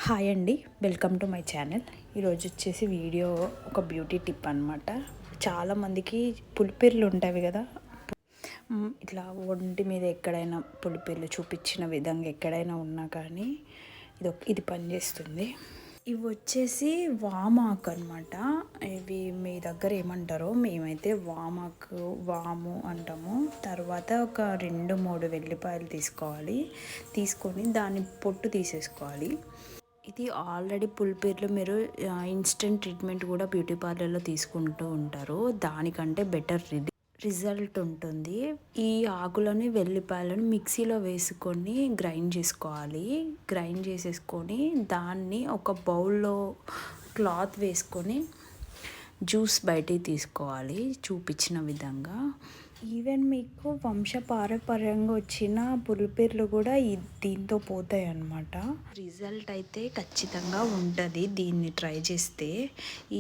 Hi అండి, welcome to my channel. ఈరోజు వచ్చేసి వీడియో ఒక బ్యూటీ టిప్ అనమాట. చాలామందికి పులిపిర్లు ఉంటాయి కదా, ఇట్లా ఒంటి మీద ఎక్కడైనా పులిపిర్లు చూపించిన విధంగా ఎక్కడైనా ఉన్నా కానీ ఇది పనిచేస్తుంది. ఇవి వచ్చేసి వామాకు అనమాట. ఇవి మీ దగ్గర ఏమంటారో, మేమైతే వాము అంటాము. తర్వాత ఒక 2-3 వెల్లిపాయలు తీసుకొని దాని పొట్టు తీసేసుకోవాలి. ఇది ఆల్రెడీ పులిపిర్లు మీరు ఇన్స్టెంట్ ట్రీట్మెంట్ కూడా బ్యూటీ పార్లర్లో తీసుకుంటూ ఉంటారు. దానికంటే బెటర్ రిజల్ట్ ఉంటుంది. ఈ ఆకులని వెల్లిపాయలను మిక్సీలో వేసుకొని గ్రైండ్ చేసేసుకొని దాన్ని ఒక బౌల్లో క్లాత్ వేసుకొని జ్యూస్ బయటికి తీసుకోవాలి చూపించిన విధంగా. ఈవెన్ మీకు వంశపారంపర్యంగా వచ్చిన పులిపిర్లు కూడా దీంతో పోతాయి అన్నమాట. రిజల్ట్ అయితే ఖచ్చితంగా ఉంటుంది దీన్ని ట్రై చేస్తే.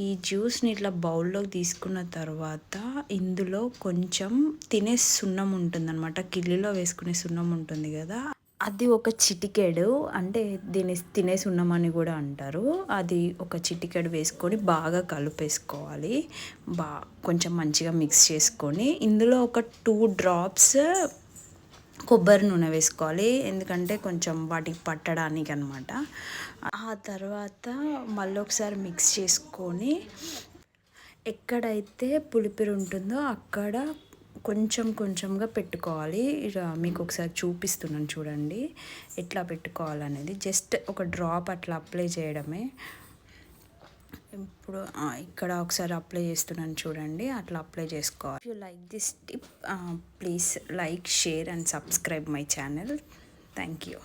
ఈ జ్యూస్ని ఇట్లా బౌల్లోకి తీసుకున్న తర్వాత ఇందులో కొంచెం తినే సున్నం ఉంటుంది అనమాట. కిల్లీలో వేసుకునే సున్నం ఉంటుంది కదా, అది ఒక చిటికెడు, అంటే దీన్ని తినే సున్నం అని కూడా అంటారు. అది ఒక చిటికెడు వేసుకొని బాగా కలిపేసుకోవాలి. కొంచెం మంచిగా మిక్స్ చేసుకొని ఇందులో ఒక 2 drops కొబ్బరి నూనె వేసుకోవాలి. ఎందుకంటే కొంచెం వాటికి పట్టడానికి అనమాట. ఆ తర్వాత మళ్ళీ ఒకసారి మిక్స్ చేసుకొని ఎక్కడైతే పులిపిరి ఉంటుందో అక్కడ కొంచెంగా పెట్టుకోవాలి. మీకు ఒకసారి చూపిస్తున్నాను చూడండి ఎట్లా పెట్టుకోవాలనేది. జస్ట్ ఒక డ్రాప్ అట్లా అప్లై చేయడమే. ఇప్పుడు ఇక్కడ ఒకసారి అప్లై చేస్తున్నాను చూడండి, అట్లా అప్లై చేసుకోవాలి. If you like this tip, please like, share and subscribe my channel. Thank you.